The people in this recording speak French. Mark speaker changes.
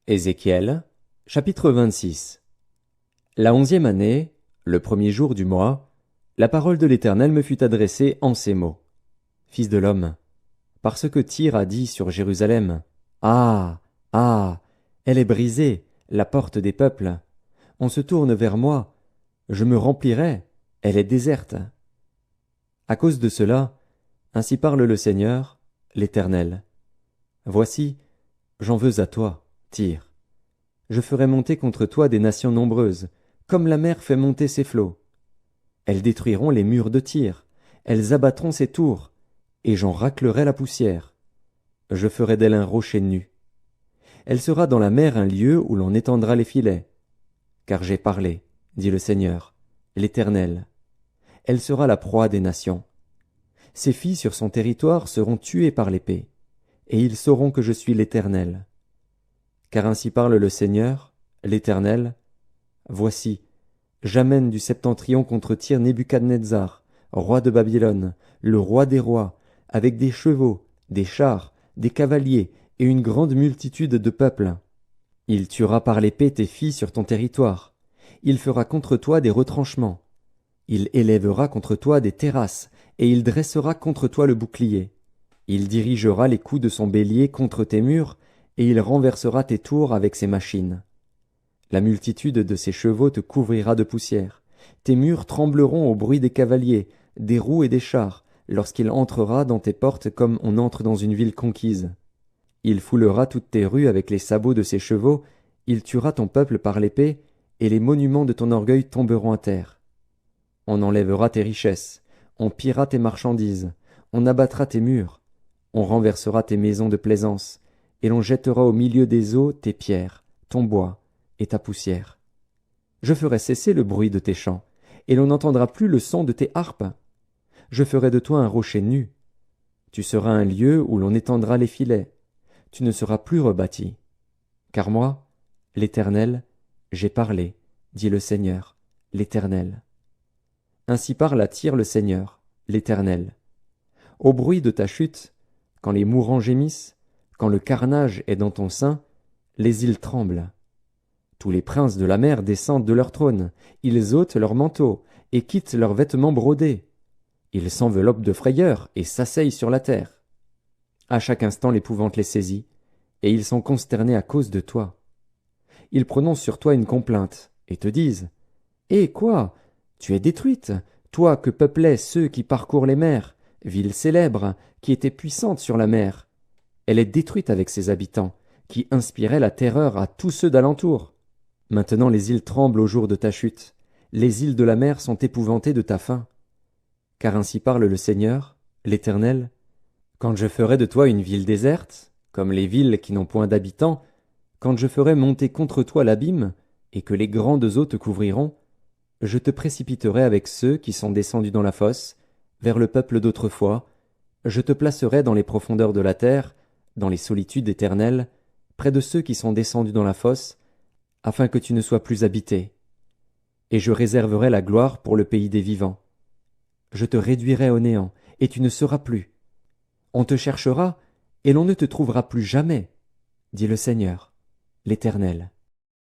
Speaker 1: Ézéchiel, chapitre 26. La 11e année, le premier jour du mois, la parole de l'Éternel me fut adressée en ces mots. Fils de l'homme, parce que Tyr a dit sur Jérusalem, Ah, ah, elle est brisée, la porte des peuples. On se tourne vers moi, je me remplirai, elle est déserte. À cause de cela, ainsi parle le Seigneur, l'Éternel. Voici, j'en veux à toi, Tyr. Je ferai monter contre toi des nations nombreuses, comme la mer fait monter ses flots. Elles détruiront les murs de Tyr, elles abattront ses tours, et j'en raclerai la poussière. Je ferai d'elle un rocher nu. Elle sera dans la mer un lieu où l'on étendra les filets. Car j'ai parlé, dit le Seigneur, l'Éternel. Elle sera la proie des nations. Ses filles sur son territoire seront tuées par l'épée, et ils sauront que je suis l'Éternel. Car ainsi parle le Seigneur, l'Éternel. Voici, j'amène du septentrion contre Tyr Nebuchadnezzar, roi de Babylone, le roi des rois, avec des chevaux, des chars, des cavaliers et une grande multitude de peuples. Il tuera par l'épée tes filles sur ton territoire. Il fera contre toi des retranchements. Il élèvera contre toi des terrasses, et il dressera contre toi le bouclier. Il dirigera les coups de son bélier contre tes murs, et il renversera tes tours avec ses machines. La multitude de ses chevaux te couvrira de poussière. Tes murs trembleront au bruit des cavaliers, des roues et des chars, lorsqu'il entrera dans tes portes comme on entre dans une ville conquise. Il foulera toutes tes rues avec les sabots de ses chevaux, il tuera ton peuple par l'épée, et les monuments de ton orgueil tomberont à terre. On enlèvera tes richesses, on pillera tes marchandises, on abattra tes murs, on renversera tes maisons de plaisance, et l'on jettera au milieu des eaux tes pierres, ton bois et ta poussière. Je ferai cesser le bruit de tes chants, et l'on n'entendra plus le son de tes harpes. Je ferai de toi un rocher nu. Tu seras un lieu où l'on étendra les filets. Tu ne seras plus rebâti. Car moi, l'Éternel, j'ai parlé, dit le Seigneur, l'Éternel. Ainsi parle à Tyr le Seigneur, l'Éternel. Au bruit de ta chute, quand les mourants gémissent, quand le carnage est dans ton sein, les îles tremblent. Tous les princes de la mer descendent de leur trône, ils ôtent leurs manteaux et quittent leurs vêtements brodés. Ils s'enveloppent de frayeur et s'asseyent sur la terre. À chaque instant l'épouvante les saisit, et ils sont consternés à cause de toi. Ils prononcent sur toi une complainte, et te disent « Eh quoi? Tu es détruite, toi que peuplaient ceux qui parcourent les mers, ville célèbre, qui était puissante sur la mer. Elle est détruite avec ses habitants, qui inspiraient la terreur à tous ceux d'alentour. Maintenant les îles tremblent au jour de ta chute, les îles de la mer sont épouvantées de ta fin. Car ainsi parle le Seigneur, l'Éternel. Quand je ferai de toi une ville déserte, comme les villes qui n'ont point d'habitants, quand je ferai monter contre toi l'abîme, et que les grandes eaux te couvriront, je te précipiterai avec ceux qui sont descendus dans la fosse, vers le peuple d'autrefois, je te placerai dans les profondeurs de la terre, dans les solitudes éternelles, près de ceux qui sont descendus dans la fosse, afin que tu ne sois plus habité. Et je réserverai la gloire pour le pays des vivants. Je te réduirai au néant, et tu ne seras plus. On te cherchera, et l'on ne te trouvera plus jamais, dit le Seigneur, l'Éternel.